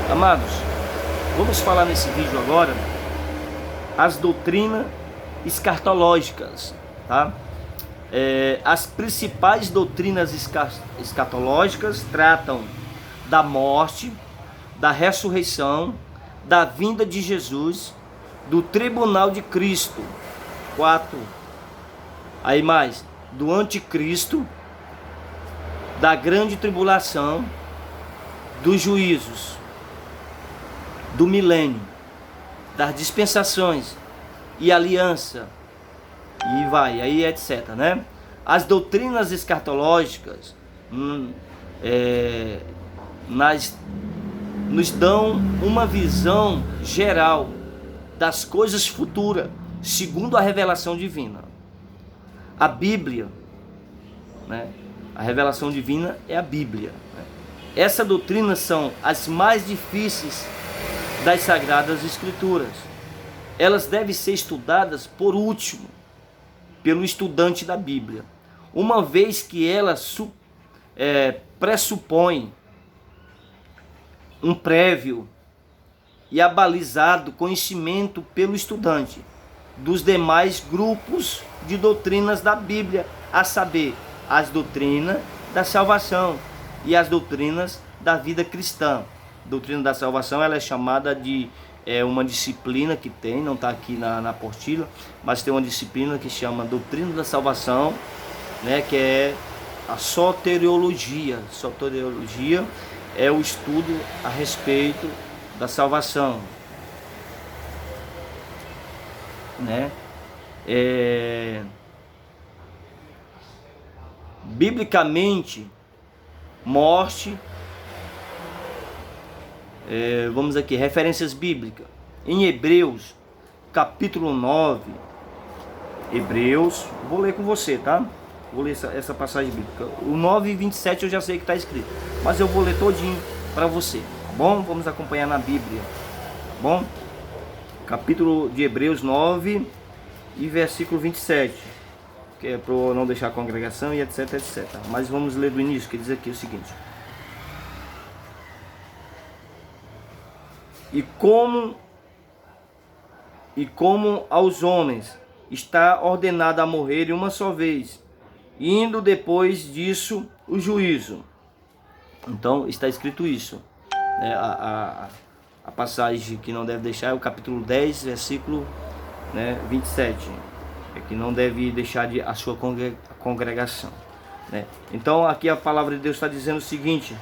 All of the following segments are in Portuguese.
Amados, vamos falar nesse vídeo agora as doutrinas escatológicas, tá? As principais doutrinas escatológicas tratam da morte, da ressurreição, da vinda de Jesus, do tribunal de Cristo, 4. Aí mais, do anticristo, da grande tribulação, dos juízos, do milênio, das dispensações e aliança, e vai, aí etc, né? As doutrinas escatológicas nos dão uma visão geral das coisas futuras, segundo a revelação divina. A Bíblia, né? A revelação divina é a Bíblia, né? Essa doutrina são as mais difíceis das Sagradas Escrituras. Elas devem ser estudadas por último, pelo estudante da Bíblia, uma vez que elas pressupõem um prévio e abalizado conhecimento pelo estudante dos demais grupos de doutrinas da Bíblia, a saber, as doutrinas da salvação e as doutrinas da vida cristã. Doutrina da salvação, ela é chamada de uma disciplina que tem, não está aqui na apostila, mas tem uma disciplina que chama doutrina da salvação, né, que é a soteriologia. Soteriologia é o estudo a respeito da salvação, né? Biblicamente, morte, vamos aqui, referências bíblicas. Em Hebreus, capítulo 9, Hebreus, vou ler com você, tá? Vou ler essa passagem bíblica. O 9 e 27 eu já sei que está escrito, mas eu vou ler todinho para você, tá bom? Vamos acompanhar na Bíblia, tá bom? Capítulo de Hebreus 9 e versículo 27, que é para não deixar a congregação e etc, etc. Mas vamos ler do início, que diz aqui o seguinte: E como aos homens está ordenado a morrer uma só vez, indo depois disso o juízo. Então está escrito isso, né? A passagem que não deve deixar é o capítulo 10, versículo 27, que não deve deixar a sua congregação, né? Então aqui a palavra de Deus está dizendo o seguinte,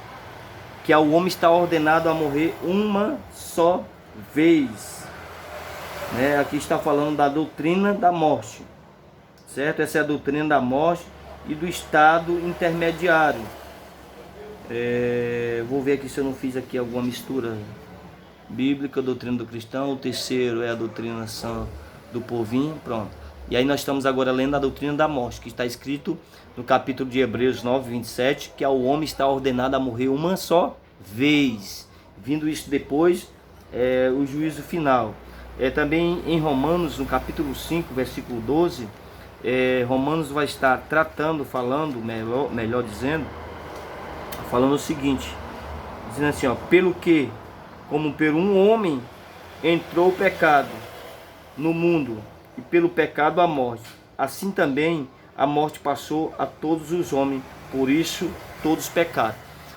que o homem está ordenado a morrer uma só vez, né? Aqui está falando da doutrina da morte, certo? Essa é a doutrina da morte e do estado intermediário. Vou ver aqui se eu não fiz aqui alguma mistura bíblica, doutrina do cristão. O terceiro é a doutrina do povinho, pronto. E aí nós estamos agora lendo a doutrina da morte, que está escrito no capítulo de Hebreus 9, 27, que o homem está ordenado a morrer uma só vez, vindo isso depois o juízo final. Também em Romanos, no capítulo 5, versículo 12, Romanos vai estar falando, melhor dizendo, falando o seguinte, dizendo assim, pelo que, como por um homem entrou o pecado no mundo, e pelo pecado a morte, assim também a morte passou a todos os homens, por isso todos pecaram.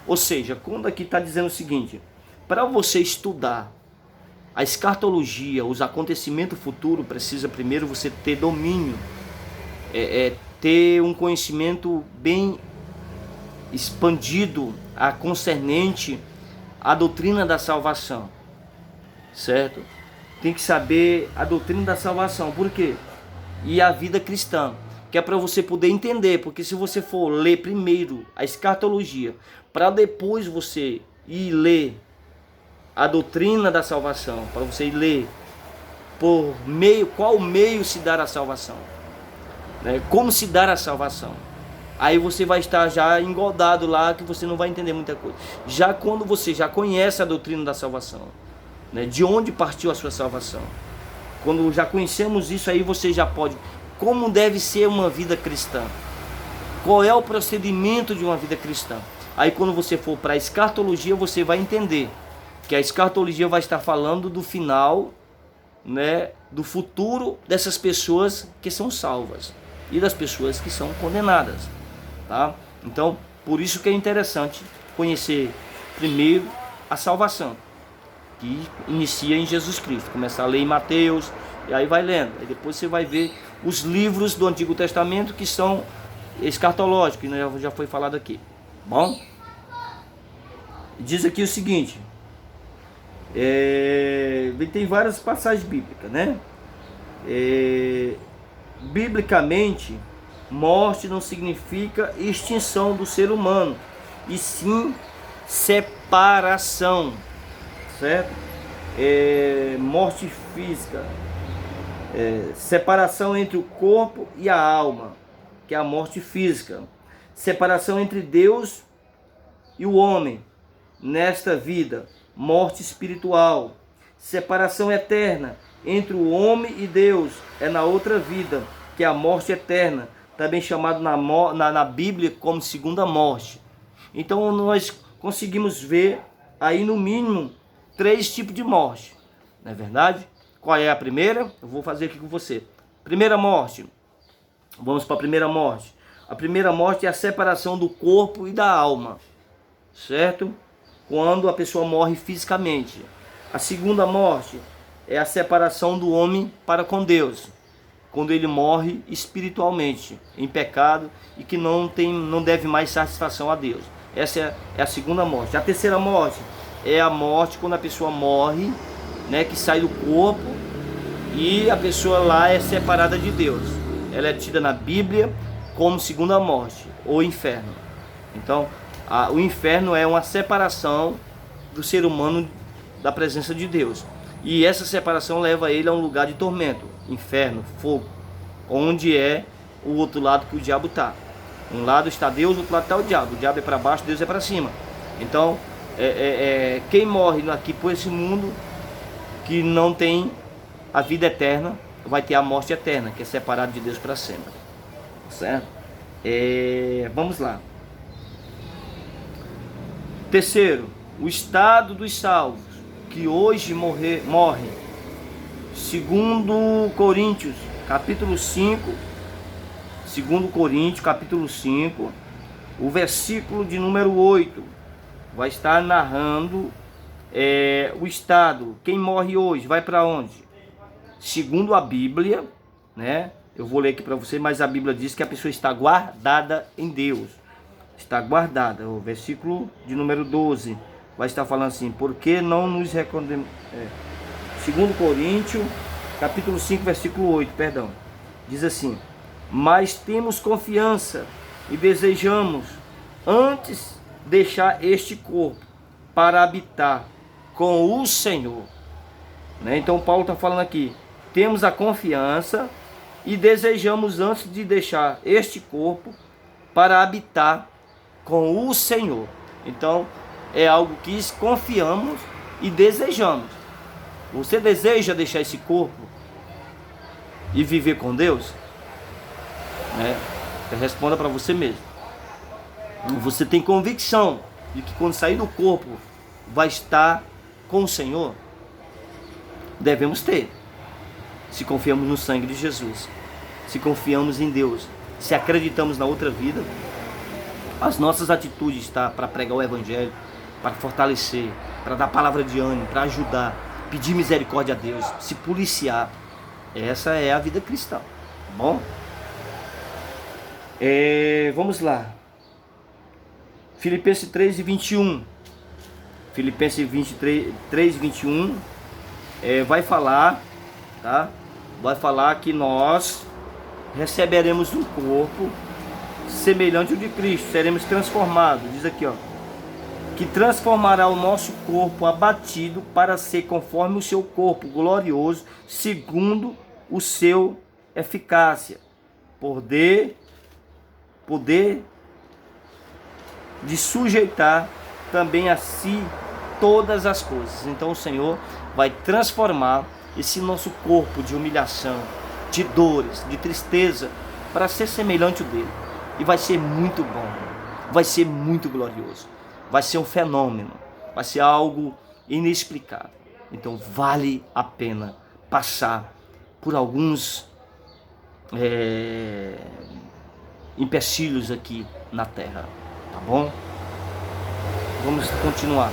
Ou seja, quando aqui está dizendo o seguinte, para você estudar a escatologia, os acontecimentos futuros, precisa primeiro você ter domínio, ter um conhecimento bem expandido a concernente à doutrina da salvação, certo? Tem que saber a doutrina da salvação, por quê? E a vida cristã, que é para você poder entender, porque se você for ler primeiro a escatologia, para depois você ir ler a doutrina da salvação, para você ir ler qual meio se dar a salvação, né? Como se dar a salvação, aí você vai estar já engodado lá, que você não vai entender muita coisa. Já quando você já conhece a doutrina da salvação, né? De onde partiu a sua salvação, quando já conhecemos isso, aí você já pode, como deve ser uma vida cristã, qual é o procedimento de uma vida cristã. Aí quando você for para a escatologia, você vai entender que a escatologia vai estar falando do final, né, do futuro dessas pessoas que são salvas e das pessoas que são condenadas, tá? Então, por isso que é interessante conhecer primeiro a salvação, que inicia em Jesus Cristo. Começar a ler em Mateus, e aí vai lendo. Aí depois você vai ver os livros do Antigo Testamento que são escatológicos, que já foi falado aqui. Bom? Diz aqui o seguinte, tem várias passagens bíblicas, né? Biblicamente, morte não significa extinção do ser humano, e sim separação, certo? Morte física, separação entre o corpo e a alma, que é a morte física. Separação entre Deus e o homem nesta vida, morte espiritual. Separação eterna entre o homem e Deus é na outra vida, que é a morte eterna, também chamado na Bíblia como segunda morte. Então nós conseguimos ver aí no mínimo 3 tipos de morte, não é verdade? Qual é a primeira? Eu vou fazer aqui com você. Primeira morte, vamos para a primeira morte. A primeira morte é a separação do corpo e da alma, certo? Quando a pessoa morre fisicamente. A segunda morte é a separação do homem para com Deus, quando ele morre espiritualmente, em pecado, e que não deve mais satisfação a Deus. Essa é a segunda morte. A terceira morte é a morte quando a pessoa morre, né, que sai do corpo, e a pessoa lá é separada de Deus. Ela é tida na Bíblia como segunda morte, ou inferno. Então, o inferno é uma separação do ser humano da presença de Deus. E essa separação leva ele a um lugar de tormento, inferno, fogo, onde é o outro lado que o diabo está. Um lado está Deus, o outro lado está o diabo. O diabo é para baixo, Deus é para cima. Então, quem morre aqui por esse mundo, que não tem a vida eterna, vai ter a morte eterna, que é separado de Deus para sempre. Certo? Vamos lá. Terceiro, o estado dos salvos, que hoje morrem. Segundo Coríntios, capítulo 5, o versículo de número 8, vai estar narrando o estado. Quem morre hoje vai para onde? Segundo a Bíblia, né? Eu vou ler aqui para você, mas a Bíblia diz que a pessoa está guardada em Deus. Está guardada. O versículo de número 12 vai estar falando assim: porque não nos recordemos. Segundo Coríntios, capítulo 5, versículo 8, perdão. Diz assim: mas temos confiança e desejamos antes deixar este corpo para habitar com o Senhor. Né? Então Paulo está falando aqui, temos a confiança e desejamos antes de deixar este corpo para habitar com o Senhor. Então é algo que confiamos e desejamos. Você deseja deixar esse corpo e viver com Deus? Né? Responda para você mesmo. Você tem convicção de que quando sair do corpo vai estar com o Senhor? Devemos ter. Se confiamos no sangue de Jesus, se confiamos em Deus, se acreditamos na outra vida, as nossas atitudes estão para pregar o Evangelho, para fortalecer, para dar palavra de ânimo, para ajudar, pedir misericórdia a Deus, se policiar. Essa é a vida cristã, tá bom? Vamos lá. Filipenses 3 e 21. Filipenses 3 e 21 vai falar, tá? Vai falar que nós receberemos um corpo semelhante ao de Cristo, seremos transformados. Diz aqui, ó, que transformará o nosso corpo abatido para ser conforme o seu corpo glorioso, segundo o seu eficácia, poder de sujeitar também a si todas as coisas. Então o Senhor vai transformar esse nosso corpo de humilhação, de dores, de tristeza, para ser semelhante ao dele. E vai ser muito bom, vai ser muito glorioso, vai ser um fenômeno, vai ser algo inexplicável. Então vale a pena passar por alguns empecilhos aqui na terra, tá bom? Vamos continuar.